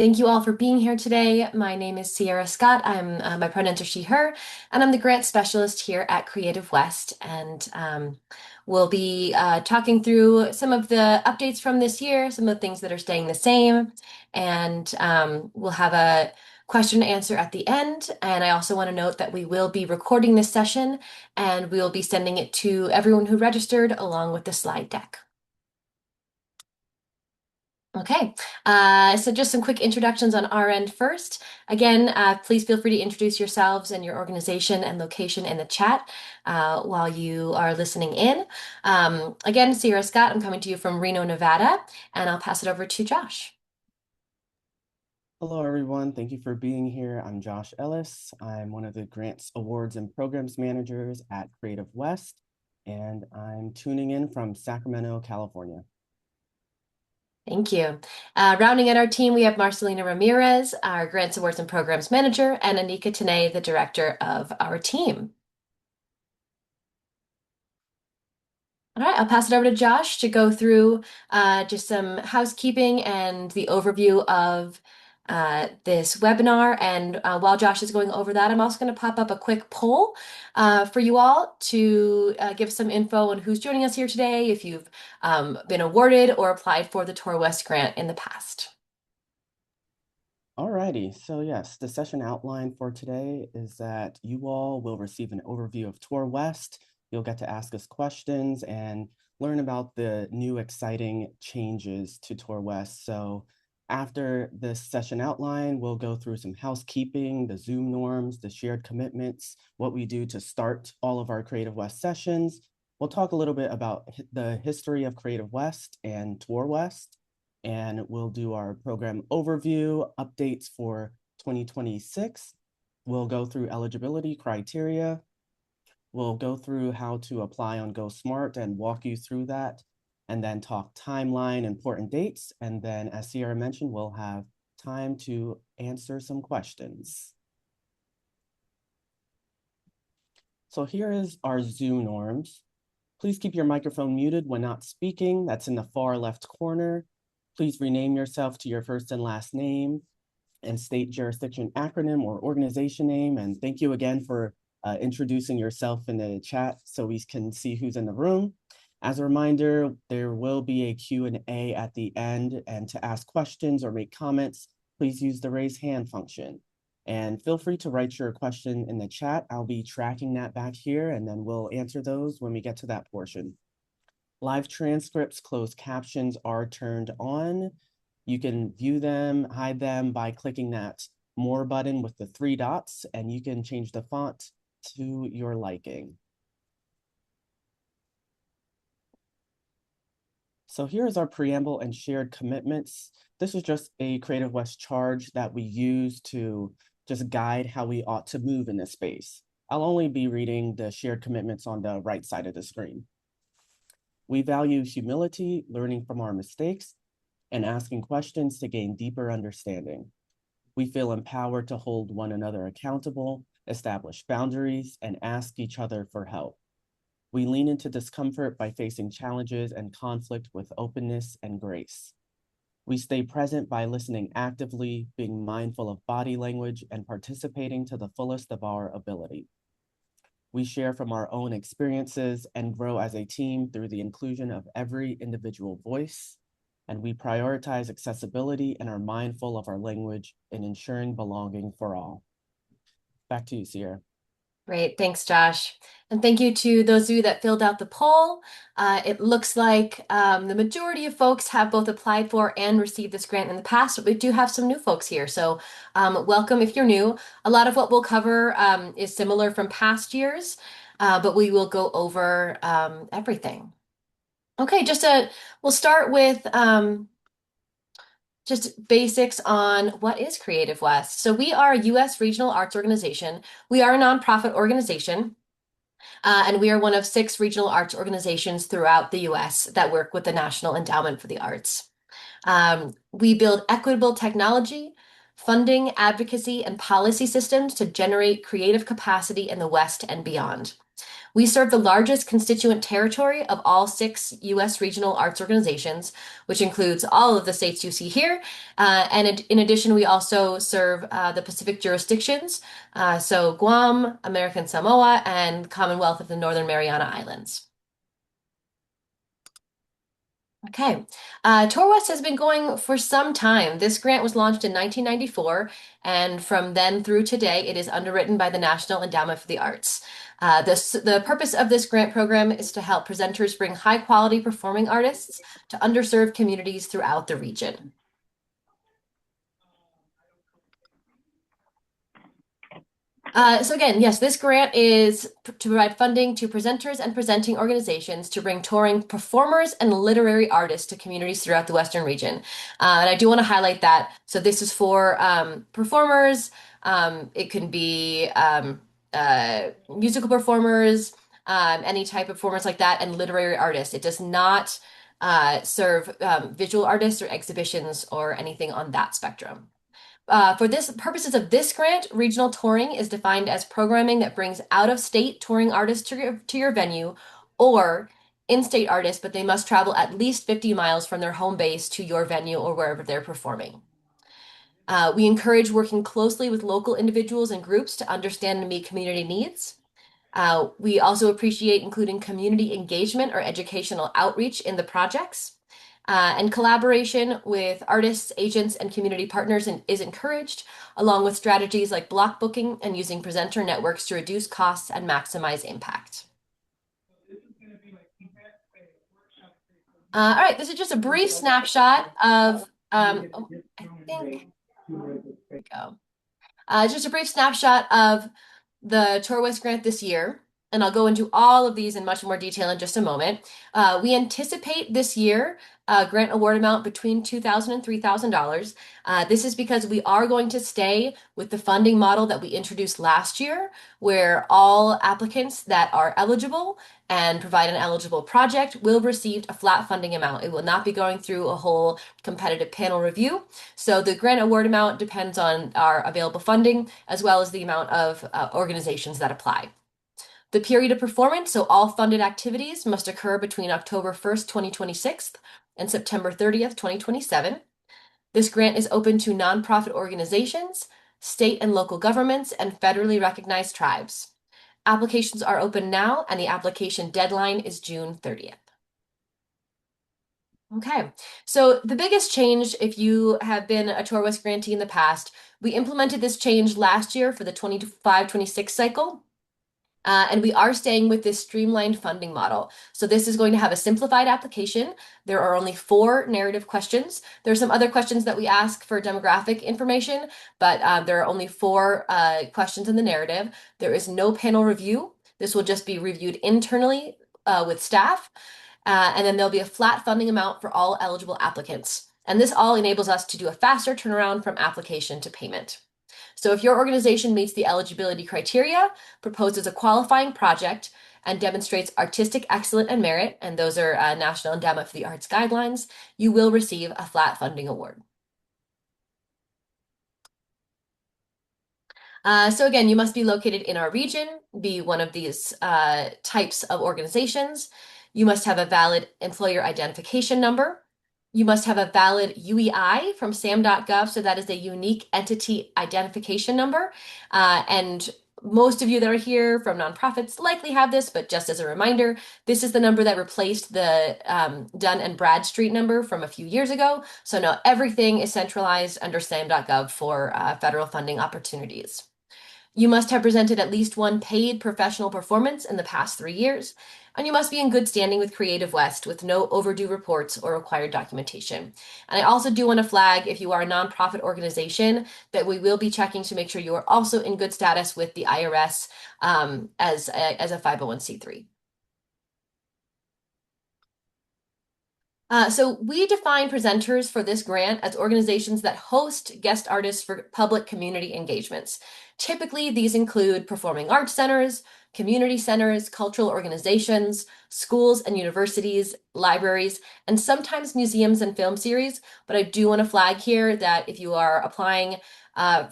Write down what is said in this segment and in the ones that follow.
Thank you all for being here today. My name is Sierra Scott. My pronouns are she, her, and I'm the grant specialist here at Creative West. And we'll be talking through some of the updates from this year, some of the things that are staying the same, and we'll have a question and answer at the end. And I also want to note that we will be recording this session and we will be sending it to everyone who registered along with the slide deck. Okay, so just some quick introductions on our end first. Again, please feel free to introduce yourselves and your organization and location in the chat while you are listening in. Again, Sierra Scott, I'm coming to you from Reno, Nevada, and I'll pass it over to Josh. Hello, everyone. Thank you for being here. I'm Josh Ellis. I'm one of the Grants, Awards, and Programs Managers at Creative West, and I'm tuning in from Sacramento, California. Thank you. Rounding out our team, we have Marcelina Ramirez, our Grants, Awards, and Programs Manager, and Anika Tanay, the Director of our team. All right, I'll pass it over to Josh to go through just some housekeeping and the overview of this webinar. And while Josh is going over that, I'm also going to pop up a quick poll for you all to give some info on who's joining us here today, if you've been awarded or applied for the Tourwest grant in the past. Alrighty, so yes, the session outline for today is that you all will receive an overview of Tourwest. You'll get to ask us questions and learn about the new exciting changes to Tourwest. So after this session outline, we'll go through some housekeeping, the Zoom norms, the shared commitments, what we do to start all of our Creative West sessions. We'll talk a little bit about the history of Creative West and Tourwest, and we'll do our program overview, updates for 2026. We'll go through eligibility criteria. We'll go through how to apply on Go Smart and walk you through that, and then talk timeline, important dates. And then, as Sierra mentioned, we'll have time to answer some questions. So here is our Zoom norms. Please keep your microphone muted when not speaking. That's in the far left corner. Please rename yourself to your first and last name and state jurisdiction acronym or organization name. And thank you again for introducing yourself in the chat so we can see who's in the room. As a reminder, there will be a Q&A at the end, and to ask questions or make comments, please use the raise hand function. And feel free to write your question in the chat. I'll be tracking that back here, and then we'll answer those when we get to that portion. Live transcripts, closed captions are turned on. You can view them, hide them by clicking that More button with the 3 dots, and you can change the font to your liking. So here's our preamble and shared commitments. This is just a Creative West charge that we use to just guide how we ought to move in this space. I'll only be reading the shared commitments on the right side of the screen. We value humility, learning from our mistakes, and asking questions to gain deeper understanding. We feel empowered to hold one another accountable, establish boundaries, and ask each other for help. We lean into discomfort by facing challenges and conflict with openness and grace. We stay present by listening actively, being mindful of body language, and participating to the fullest of our ability. We share from our own experiences and grow as a team through the inclusion of every individual voice. And we prioritize accessibility and are mindful of our language in ensuring belonging for all. Back to you, Sierra. Great, thanks, Josh. And thank you to those of you that filled out the poll. It looks like the majority of folks have both applied for and received this grant in the past, but we do have some new folks here. So welcome if you're new. A lot of what we'll cover is similar from past years, but we will go over everything. Okay, we'll start with just basics on what is Creative West. So we are a U.S. regional arts organization. We are a nonprofit organization, and we are one of 6 regional arts organizations throughout the U.S. that work with the National Endowment for the Arts. We build equitable technology, funding, advocacy, and policy systems to generate creative capacity in the West and beyond. We serve the largest constituent territory of all six U.S. regional arts organizations, which includes all of the states you see here. And in addition, we also serve the Pacific jurisdictions, so Guam, American Samoa, and Commonwealth of the Northern Mariana Islands. Okay. Tourwest has been going for some time. This grant was launched in 1994, and from then through today, it is underwritten by the National Endowment for the Arts. The purpose of this grant program is to help presenters bring high-quality performing artists to underserved communities throughout the region. So again, yes, this grant is to provide funding to presenters and presenting organizations to bring touring performers and literary artists to communities throughout the Western region. And I do want to highlight that. So this is for performers. It can be musical performers, any type of performers like that, and literary artists. It does not serve visual artists or exhibitions or anything on that spectrum. For this purposes of this grant, regional touring is defined as programming that brings out-of-state touring artists to your venue or in-state artists, but they must travel at least 50 miles from their home base to your venue or wherever they're performing. We encourage working closely with local individuals and groups to understand and meet community needs. We also appreciate including community engagement or educational outreach in the projects. And collaboration with artists, agents, and community partners is encouraged, along with strategies like block booking and using presenter networks to reduce costs and maximize impact. All right, this is just a brief snapshot of, oh, I think, there we go. Just a brief snapshot of the Tourwest grant this year, and I'll go into all of these in much more detail in just a moment. We anticipate this year a grant award amount between $2,000 and $3,000. This is because we are going to stay with the funding model that we introduced last year, where all applicants that are eligible and provide an eligible project will receive a flat funding amount. It will not be going through a whole competitive panel review. So the grant award amount depends on our available funding as well as the amount of organizations that apply. The period of performance, so all funded activities must occur between October 1st, 2026 and September 30th, 2027. This grant is open to nonprofit organizations, state and local governments, and federally recognized tribes. Applications are open now, and the application deadline is June 30th. Okay, so the biggest change, if you have been a Tourwest grantee in the past, we implemented this change last year for the 25-26 cycle. And we are staying with this streamlined funding model. So this is going to have a simplified application. There are only 4 narrative questions. There are some other questions that we ask for demographic information, but there are only 4 questions in the narrative. There is no panel review. This will just be reviewed internally with staff. And then there'll be a flat funding amount for all eligible applicants. And this all enables us to do a faster turnaround from application to payment. So if your organization meets the eligibility criteria, proposes a qualifying project, and demonstrates artistic excellence and merit, and those are National Endowment for the Arts guidelines, you will receive a flat funding award. So again, you must be located in our region, be one of these types of organizations. You must have a valid employer identification number. You must have a valid UEI from SAM.gov, so that is a unique entity identification number. And most of you that are here from nonprofits likely have this, but just as a reminder, this is the number that replaced the Dun and Bradstreet number from a few years ago. So now everything is centralized under SAM.gov for federal funding opportunities. You must have presented at least one paid professional performance in the past 3 years, and you must be in good standing with Creative West with no overdue reports or required documentation. And I also do want to flag, if you are a nonprofit organization, that we will be checking to make sure you are also in good status with the IRS as a 501c3. So we define presenters for this grant as organizations that host guest artists for public community engagements. Typically, these include performing arts centers, community centers, cultural organizations, schools and universities, libraries, and sometimes museums and film series. But I do want to flag here that if you are applying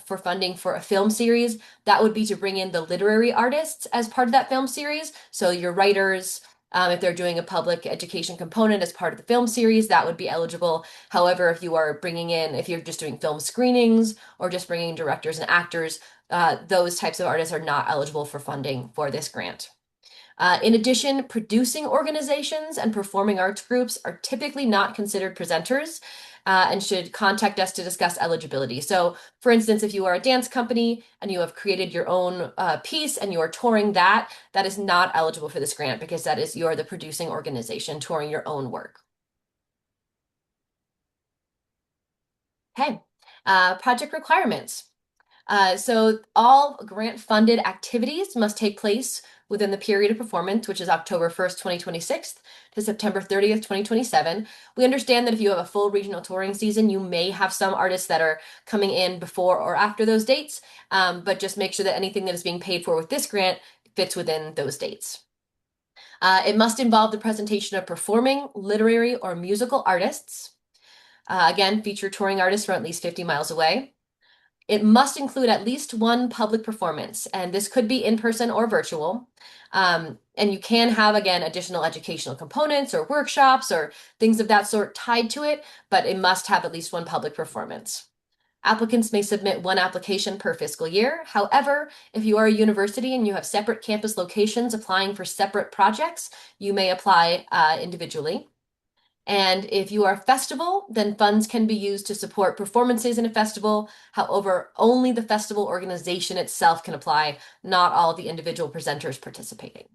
for funding for a film series, that would be to bring in the literary artists as part of that film series. So your writers, if they're doing a public education component as part of the film series, that would be eligible. However, if you're just doing film screenings or just bringing directors and actors, those types of artists are not eligible for funding for this grant. In addition, producing organizations and performing arts groups are typically not considered presenters and should contact us to discuss eligibility. So, for instance, if you are a dance company and you have created your own piece and you are touring that, that is not eligible for this grant because you are the producing organization touring your own work. Okay, project requirements. So all grant-funded activities must take place within the period of performance, which is October 1st, 2026 to September 30th, 2027. We understand that if you have a full regional touring season, you may have some artists that are coming in before or after those dates, but just make sure that anything that is being paid for with this grant fits within those dates. It must involve the presentation of performing, literary, or musical artists. Again, feature touring artists from at least 50 miles away. It must include at least one public performance, and this could be in person or virtual. And you can have, again, additional educational components or workshops or things of that sort tied to it, but it must have at least one public performance. Applicants may submit one application per fiscal year. However, if you are a university and you have separate campus locations applying for separate projects, you may apply individually. And if you are a festival, then funds can be used to support performances in a festival. However, only the festival organization itself can apply, not all the individual presenters participating.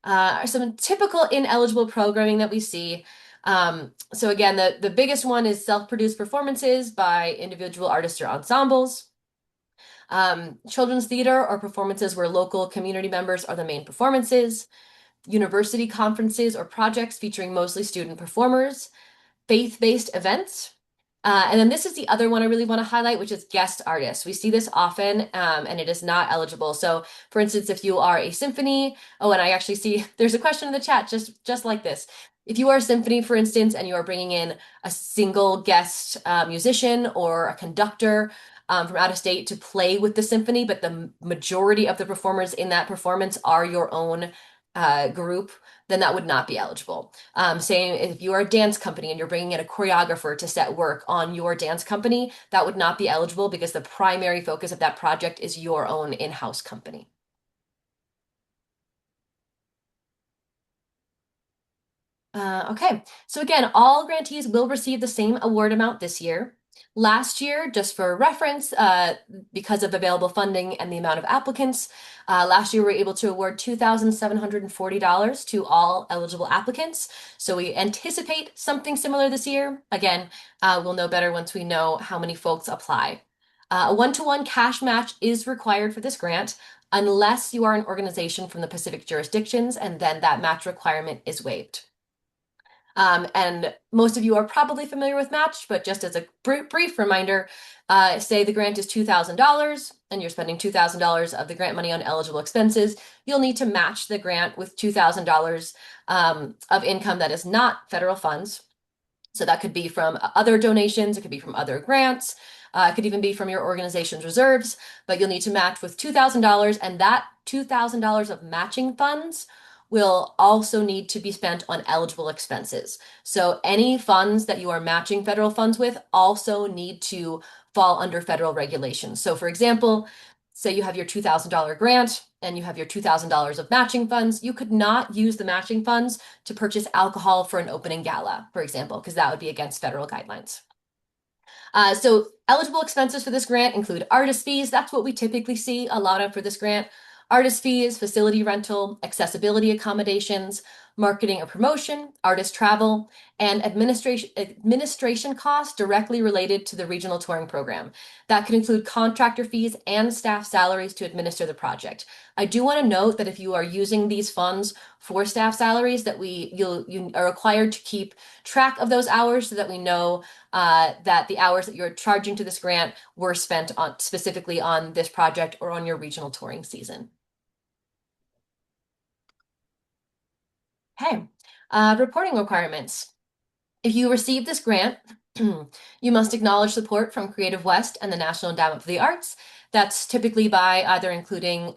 Some typical ineligible programming that we see. So again, the biggest one is self-produced performances by individual artists or ensembles. Children's theater or performances where local community members are the main performances. University conferences or projects featuring mostly student performers, faith-based events. And then this is the other one I really want to highlight, which is guest artists. We see this often, and it is not eligible. So, for instance, if you are a symphony, oh, and I actually see there's a question in the chat just like this. If you are a symphony, for instance, and you are bringing in a single guest musician or a conductor from out of state to play with the symphony, but the majority of the performers in that performance are your own group, then that would not be eligible. Saying if you are a dance company and you're bringing in a choreographer to set work on your dance company, that would not be eligible because the primary focus of that project is your own in-house company. Okay, so again, all grantees will receive the same award amount this year. Last year, just for reference, because of available funding and the amount of applicants, last year we were able to award $2,740 to all eligible applicants. So we anticipate something similar this year. Again, we'll know better once we know how many folks apply. A one-to-one cash match is required for this grant unless you are an organization from the Pacific jurisdictions, and then that match requirement is waived. And most of you are probably familiar with match, but just as a brief reminder, say the grant is $2,000 and you're spending $2,000 of the grant money on eligible expenses, you'll need to match the grant with $2,000 of income that is not federal funds. So that could be from other donations, it could be from other grants, it could even be from your organization's reserves, but you'll need to match with $2,000, and that $2,000 of matching funds will also need to be spent on eligible expenses. So any funds that you are matching federal funds with also need to fall under federal regulations. So for example, say you have your $2,000 grant and you have your $2,000 of matching funds, you could not use the matching funds to purchase alcohol for an opening gala, for example, because that would be against federal guidelines. So eligible expenses for this grant include artist fees. That's what we typically see a lot of for this grant. Artist fees, facility rental, accessibility accommodations, marketing or promotion, artist travel, and administration costs directly related to the regional touring program. That could include contractor fees and staff salaries to administer the project. I do want to note that if you are using these funds for staff salaries, that you are required to keep track of those hours so that we know that the hours that you're charging to this grant were spent on specifically on this project or on your regional touring season. Okay, reporting requirements. If you receive this grant, you must acknowledge support from Creative West and the National Endowment for the Arts. That's typically by either including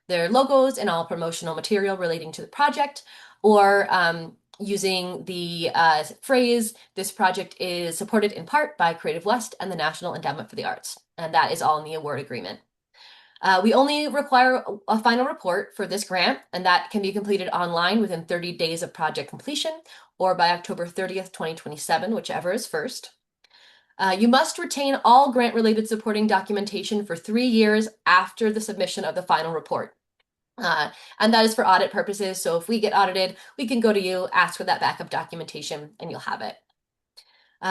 their logos and all promotional material relating to the project, or using the phrase, this project is supported in part by Creative West and the National Endowment for the Arts. And that is all in the award agreement. We only require a final report for this grant, and that can be completed online within 30 days of project completion or by October 30th, 2027, whichever is first. You must retain all grant-related supporting documentation for 3 years after the submission of the final report. And that is for audit purposes. So if we get audited, we can go to you, ask for that backup documentation, and you'll have it.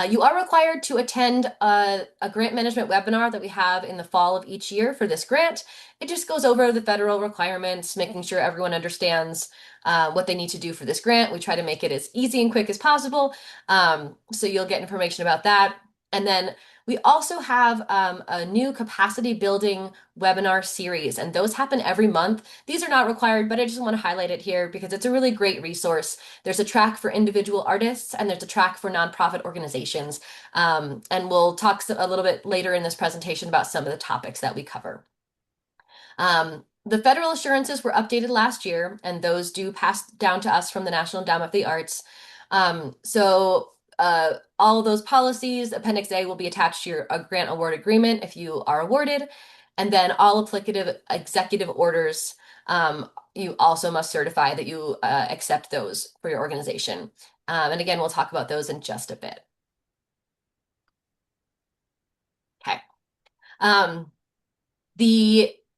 You are required to attend a grant management webinar that we have in the fall of each year for this grant. It just goes over the federal requirements, making sure everyone understands what they need to do for this grant. We try to make it as easy and quick as possible. So you'll get information about that. And then we also have a new capacity building webinar series, and those happen every month. These are not required, but I just want to highlight it here because it's a really great resource. There's a track for individual artists and there's a track for nonprofit organizations. And we'll talk a little bit later in this presentation about some of the topics that we cover. The federal assurances were updated last year, and those do pass down to us from the National Endowment of the Arts. All of those policies, Appendix A will be attached to your grant award agreement if you are awarded. And then all applicative executive orders, you also must certify that you accept those for your organization. And again, we'll talk about those in just a bit. Okay.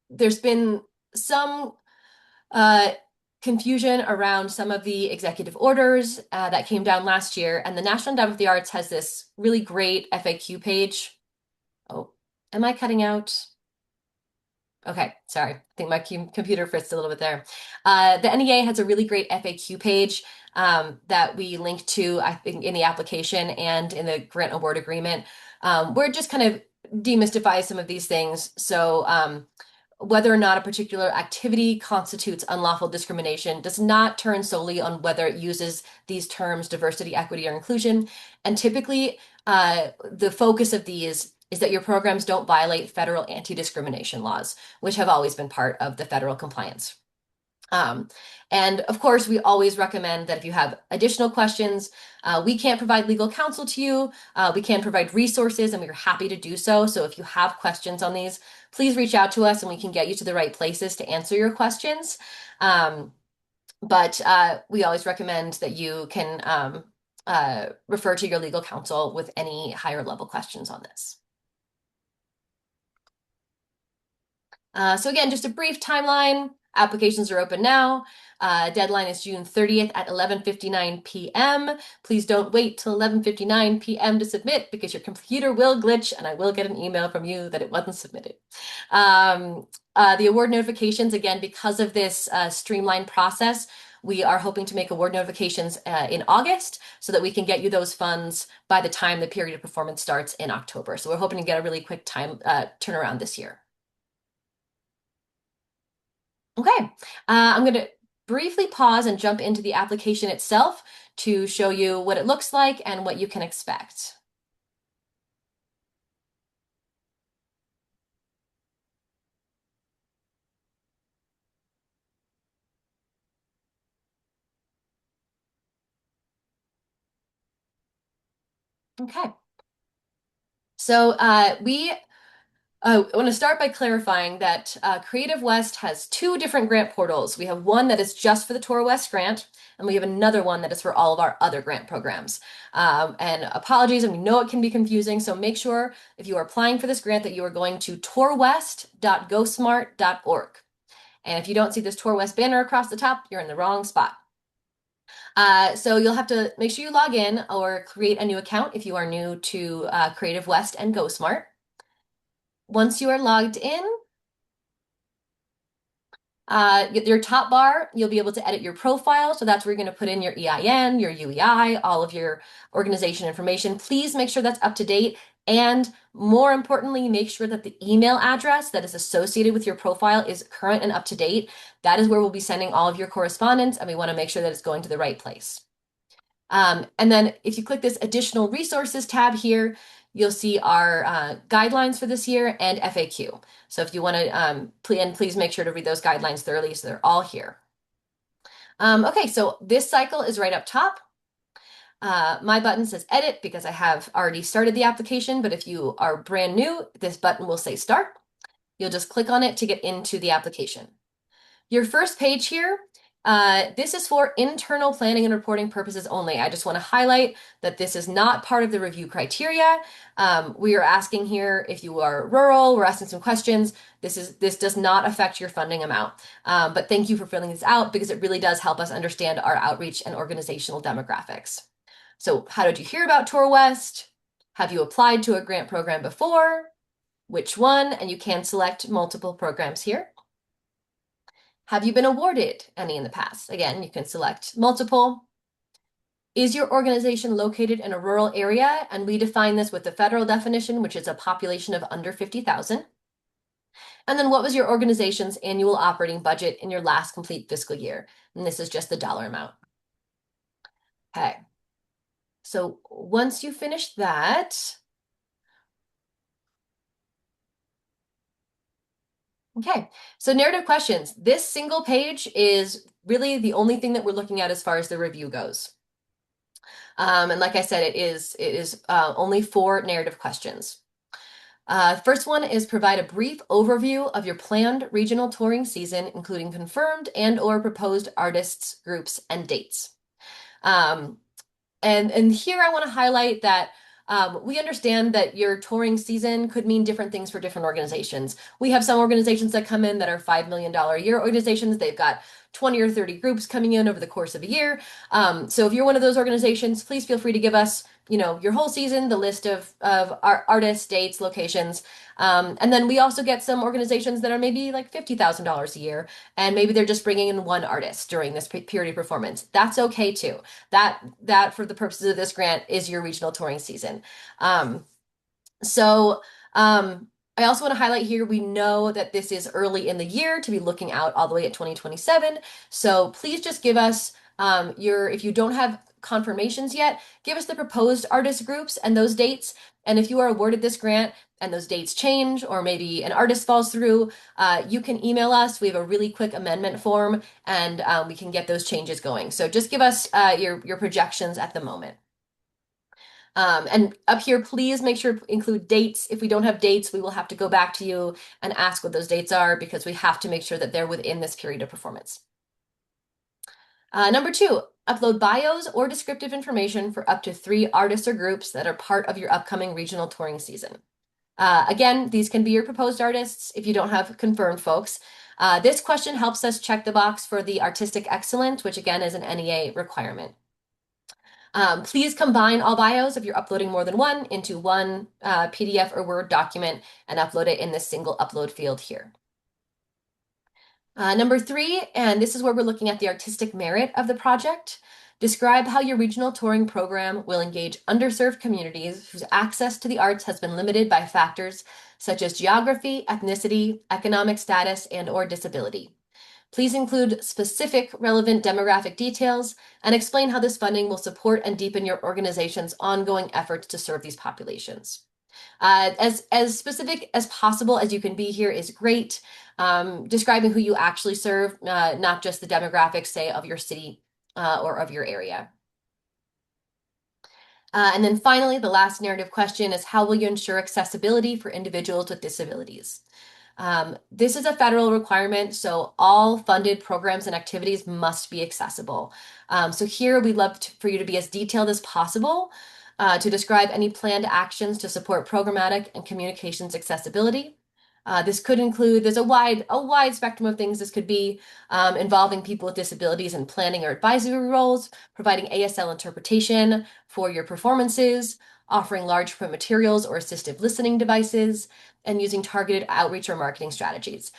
There's been some confusion around some of the executive orders that came down last year, and the National Endowment of the Arts has this really great FAQ page. Oh, am I cutting out? Okay, sorry. I think my computer fritzed a little bit there. The NEA has a really great FAQ page that we link to, I think, in the application and in the grant award agreement, where it just kind of demystifies some of these things. So whether or not a particular activity constitutes unlawful discrimination does not turn solely on whether it uses these terms diversity, equity, or inclusion. And typically, the focus of these is that your programs don't violate federal anti-discrimination laws, which have always been part of the federal compliance. And of course, we always recommend that if you have additional questions, we can't provide legal counsel to you. We can provide resources, and we're happy to do so. So if you have questions on these, please reach out to us and we can get you to the right places to answer your questions. But we always recommend that you can refer to your legal counsel with any higher level questions on this. So again, just a brief timeline. Applications are open now. Deadline is June 30th at 11:59 p.m. Please don't wait till 11:59 p.m. to submit because your computer will glitch and I will get an email from you that it wasn't submitted. The award notifications, again, because of this streamlined process, we are hoping to make award notifications in August so that we can get you those funds by the time the period of performance starts in October. So we're hoping to get a really quick time turnaround this year. Okay, I'm going to briefly pause and jump into the application itself to show you what it looks like and what you can expect. Okay, so I want to start by clarifying that Creative West has two different grant portals. We have one that is just for the Tourwest grant, and we have another one that is for all of our other grant programs. And apologies, and we know it can be confusing, so make sure if you are applying for this grant that you are going to tourwest.gosmart.org. And if you don't see this Tourwest banner across the top, you're in the wrong spot. So you'll have to make sure you log in or create a new account if you are new to Creative West and GoSmart. Once you are logged in, your top bar, you'll be able to edit your profile. So that's where you're going to put in your EIN, your UEI, all of your organization information. Please make sure that's up to date. And more importantly, make sure that the email address that is associated with your profile is current and up to date. That is where we'll be sending all of your correspondence, and we want to make sure that it's going to the right place. And then if you click this additional resources tab here, you'll see our guidelines for this year and FAQ. So if you want to, please make sure to read those guidelines thoroughly so they're all here. Okay, so this cycle is right up top. My button says edit because I have already started the application, but if you are brand new, this button will say start. You'll just click on it to get into the application. Your first page here, this is for internal planning and reporting purposes only. I just want to highlight that this is not part of the review criteria. We are asking here if you are rural, we're asking some questions. This does not affect your funding amount. But thank you for filling this out because it really does help us understand our outreach and organizational demographics. So how did you hear about Tourwest? Have you applied to a grant program before? Which one? And you can select multiple programs here. Have you been awarded any in the past? Again, you can select multiple. Is your organization located in a rural area? And we define this with the federal definition, which is a population of under 50,000. And then what was your organization's annual operating budget in your last complete fiscal year? And this is just the dollar amount. Okay. So once you finish that, okay, so narrative questions. This single page is really the only thing that we're looking at as far as the review goes. And like I said, it is only 4 narrative questions. First one is provide a brief overview of your planned regional touring season, including confirmed and or proposed artists, groups, and dates. And here I want to highlight that we understand that your touring season could mean different things for different organizations. We have some organizations that come in that are $5 million a year organizations. They've got 20 or 30 groups coming in over the course of a year. So if you're one of those organizations, please feel free to give us, your whole season, the list of artists, dates, locations. And then we also get some organizations that are maybe like $50,000 a year, and maybe they're just bringing in one artist during this period of performance. That's okay too. That for the purposes of this grant is your regional touring season. So I also want to highlight here, we know that this is early in the year to be looking out all the way at 2027. So please just give us if you don't have confirmations yet, give us the proposed artist groups and those dates. And if you are awarded this grant and those dates change, or maybe an artist falls through, you can email us. We have a really quick amendment form, and we can get those changes going. So just give us your projections at the moment. And up here, please make sure to include dates. If we don't have dates, we will have to go back to you and ask what those dates are because we have to make sure that they're within this period of performance. Number 2, upload bios or descriptive information for up to 3 artists or groups that are part of your upcoming regional touring season. Again, these can be your proposed artists if you don't have confirmed folks. This question helps us check the box for the artistic excellence, which again is an NEA requirement. Please combine all bios if you're uploading more than one into one PDF or Word document and upload it in this single upload field here. Number 3, and this is where we're looking at the artistic merit of the project. Describe how your regional touring program will engage underserved communities whose access to the arts has been limited by factors such as geography, ethnicity, economic status, and or disability. Please include specific relevant demographic details and explain how this funding will support and deepen your organization's ongoing efforts to serve these populations. As specific as possible as you can be here is great. Describing who you actually serve, not just the demographics, say, of your city or of your area. And then finally, the last narrative question is, how will you ensure accessibility for individuals with disabilities? This is a federal requirement, so all funded programs and activities must be accessible. So here we'd love for you to be as detailed as possible to describe any planned actions to support programmatic and communications accessibility. This could include, there's a wide spectrum of things this could be, involving people with disabilities in planning or advisory roles, providing ASL interpretation for your performances, offering large print materials or assistive listening devices, and using targeted outreach or marketing strategies.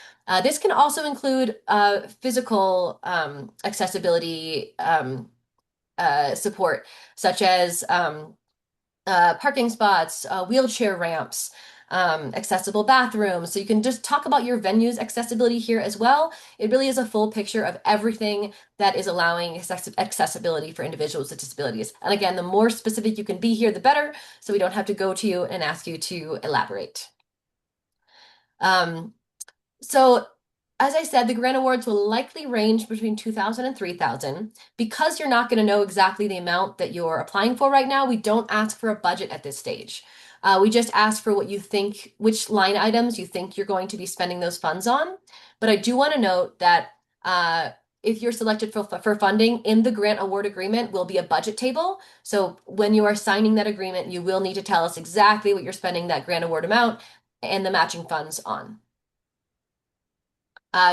This can also include physical accessibility support, such as parking spots, wheelchair ramps, accessible bathrooms. So you can just talk about your venue's accessibility here as well. It really is a full picture of everything that is allowing accessibility for individuals with disabilities. And again, the more specific you can be here, the better, so we don't have to go to you and ask you to elaborate. Um, so, as I said, the grant awards will likely range between 2,000 and 3,000. Because you're not going to know exactly the amount that you're applying for right now, we don't ask for a budget at this stage. We just ask for what you think, which line items you think you're going to be spending those funds on. But I do want to note that if you're selected for funding, in the grant award agreement will be a budget table. So when you are signing that agreement, you will need to tell us exactly what you're spending that grant award amount and the matching funds on.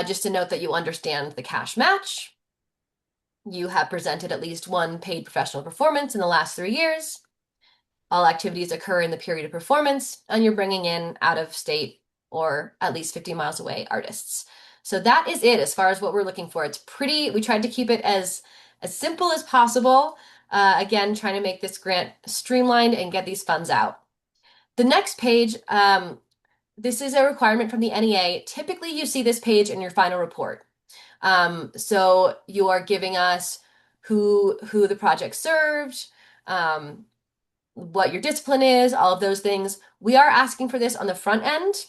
Just to note that you understand the cash match. You have presented at least one paid professional performance in the last 3 years. All activities occur in the period of performance, and you're bringing in out of state or at least 50 miles away artists. So that is it as far as what we're looking for. We tried to keep it as simple as possible. Again, trying to make this grant streamlined and get these funds out. The next page, this is a requirement from the NEA. Typically, you see this page in your final report. So you are giving us who the project served, what your discipline is, all of those things. We are asking for this on the front end,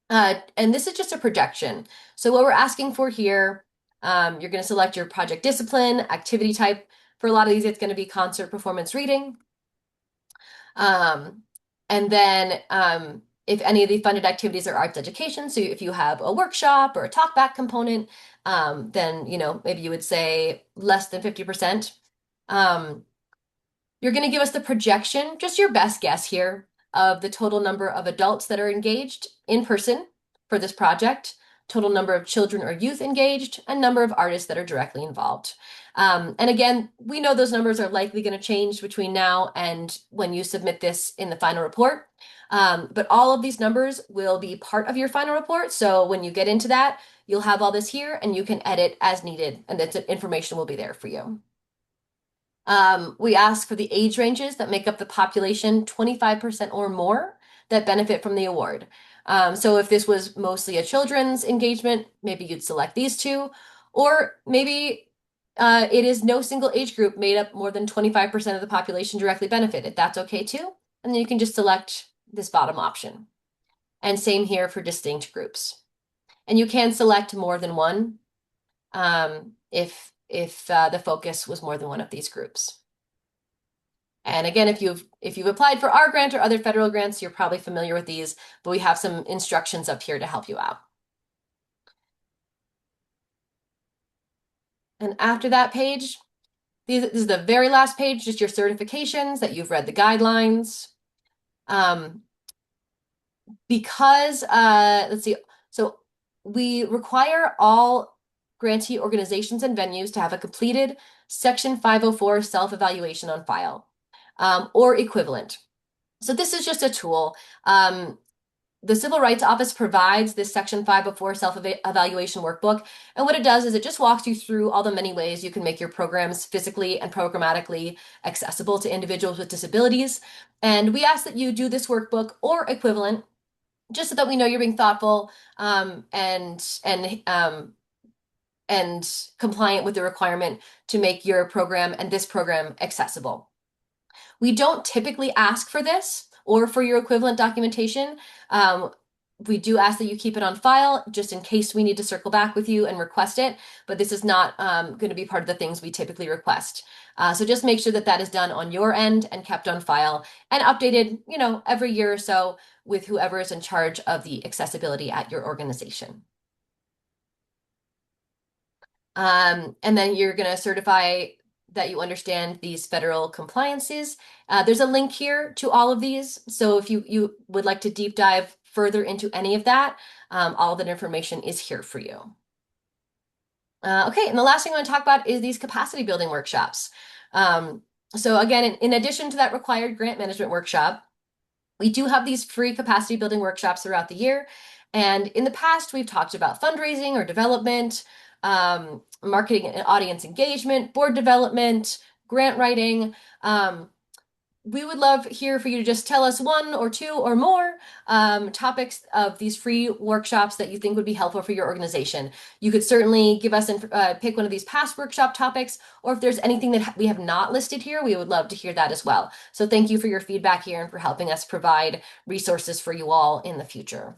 and this is just a projection. So what we're asking for here, you're going to select your project discipline, activity type. For a lot of these, it's going to be concert, performance, reading. And then if any of the funded activities are arts education, so if you have a workshop or a talkback component, then maybe you would say less than 50%. You're going to give us the projection, just your best guess here, of the total number of adults that are engaged in person for this project, total number of children or youth engaged, and number of artists that are directly involved. And again, we know those numbers are likely going to change between now and when you submit this in the final report. But all of these numbers will be part of your final report. So when you get into that, you'll have all this here and you can edit as needed, and that information will be there for you. We ask for the age ranges that make up the population, 25% or more, that benefit from the award. So if this was mostly a children's engagement, maybe you'd select these two, or maybe it is no single age group made up more than 25% of the population directly benefited. That's okay too. And then you can just select this bottom option. And same here for distinct groups. And you can select more than one if the focus was more than one of these groups. And again, if you've applied for our grant or other federal grants, you're probably familiar with these, but we have some instructions up here to help you out. And after that page, this is the very last page, just your certifications that you've read the guidelines. Because let's see, so we require all grantee organizations and venues to have a completed Section 504 self-evaluation on file, or equivalent. So this is just a tool. The Civil Rights Office provides this Section 504 self-evaluation workbook, and what it does is it just walks you through all the many ways you can make your programs physically and programmatically accessible to individuals with disabilities. And we ask that you do this workbook or equivalent, just so that we know you're being thoughtful and compliant with the requirement to make your program and this program accessible. We don't typically ask for this or for your equivalent documentation. We do ask that you keep it on file just in case we need to circle back with you and request it, but this is not going to be part of the things we typically request. So just make sure that that is done on your end and kept on file and updated, every year or so with whoever is in charge of the accessibility at your organization. And then you're going to certify that you understand these federal compliances. There's a link here to all of these. So if you would like to deep dive further into any of that, all that information is here for you. Okay, and the last thing I want to talk about is these capacity building workshops. So again, in addition to that required grant management workshop, we do have these free capacity building workshops throughout the year. And in the past, we've talked about fundraising or development, marketing and audience engagement, board development, grant writing. We would love here for you to just tell us one or two or more topics of these free workshops that you think would be helpful for your organization. You could certainly give us pick one of these past workshop topics, or if there's anything that we have not listed here, we would love to hear that as well. So thank you for your feedback here and for helping us provide resources for you all in the future.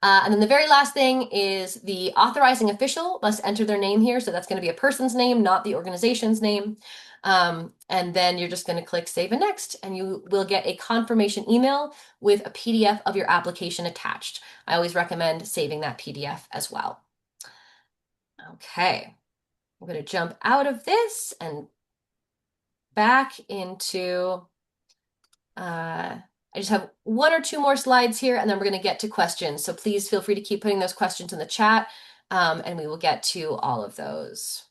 And then the very last thing is the authorizing official must enter their name here. So that's going to be a person's name, not the organization's name. And then you're just going to click Save and Next, and you will get a confirmation email with a PDF of your application attached. I always recommend saving that PDF as well. Okay, I'm going to jump out of this and back into, I just have one or two more slides here, and then we're going to get to questions. So please feel free to keep putting those questions in the chat, and we will get to all of those.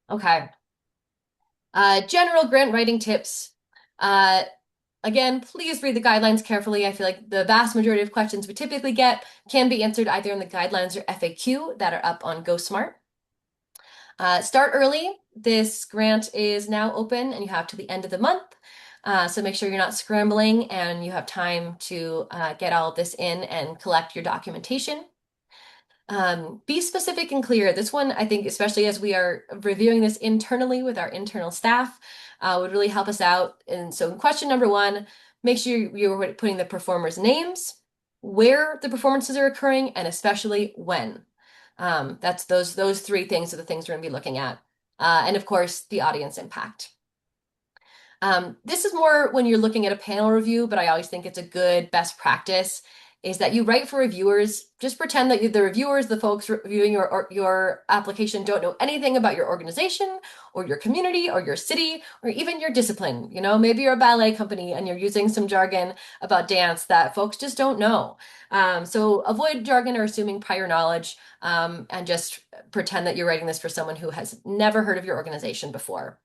Okay. General grant writing tips. Again, please read the guidelines carefully. I feel like the vast majority of questions we typically get can be answered either in the guidelines or FAQ that are up on GoSmart. Start early. This grant is now open and you have to the end of the month. So make sure you're not scrambling and you have time to get all of this in and collect your documentation. Be specific and clear. This one, I think, especially as we are reviewing this internally with our internal staff, would really help us out. And so question number one, make sure you're putting the performers' names, where the performances are occurring, and especially when. That's those three things are the things we're going to be looking at. And of course, the audience impact. This is more when you're looking at a panel review, but I always think it's a good best practice is that you write for reviewers. Just pretend that the reviewers, the folks reviewing your application, don't know anything about your organization or your community or your city or even your discipline. You know, maybe you're a ballet company and you're using some jargon about dance that folks just don't know. So avoid jargon or assuming prior knowledge, and just pretend that you're writing this for someone who has never heard of your organization before.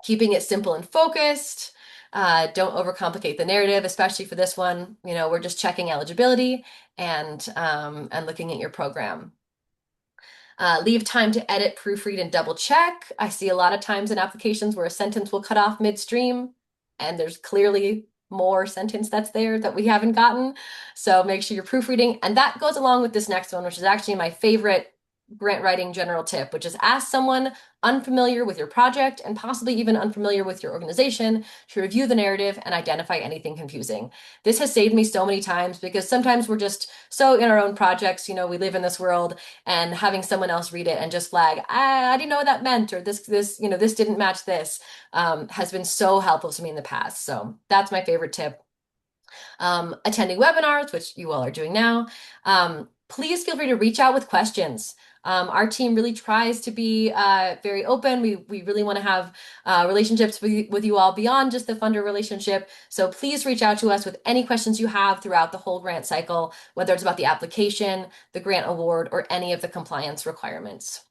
Keeping it simple and focused. Don't overcomplicate the narrative, especially for this one. You know, we're just checking eligibility and looking at your program. Leave time to edit, proofread, and double check. I see a lot of times in applications where a sentence will cut off midstream, and there's clearly more sentence that's there that we haven't gotten. So make sure you're proofreading. And that goes along with this next one, which is actually my favorite grant writing general tip, which is ask someone unfamiliar with your project and possibly even unfamiliar with your organization to review the narrative and identify anything confusing. This has saved me so many times because sometimes we're just so in our own projects, you know, we live in this world, and having someone else read it and just flag, I didn't know what that meant, or this, you know, this didn't match this, has been so helpful to me in the past. So that's my favorite tip. Attending webinars, which you all are doing now. Please feel free to reach out with questions. Our team really tries to be very open. We really want to have relationships with you all beyond just the funder relationship. So please reach out to us with any questions you have throughout the whole grant cycle, whether it's about the application, the grant award, or any of the compliance requirements.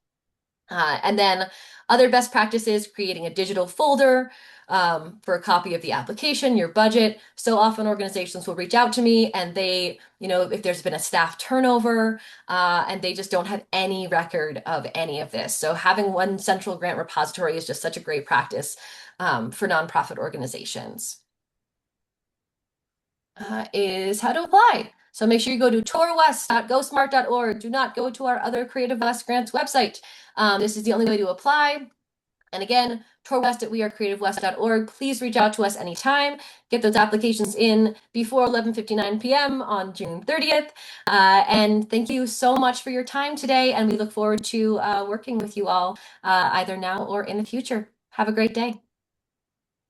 And then other best practices, creating a digital folder for a copy of the application, your budget. So often organizations will reach out to me and they, you know, if there's been a staff turnover and they just don't have any record of any of this. So having one central grant repository is just such a great practice for nonprofit organizations. Is how to apply. So make sure you go to tourwest.gosmart.org. Do not go to our other Creative West Grants website. This is the only way to apply. And again, Tourwest at wearecreativewest.org. Please reach out to us anytime. Get those applications in before 11:59 p.m. on June 30th. And thank you so much for your time today. And we look forward to working with you all either now or in the future. Have a great day.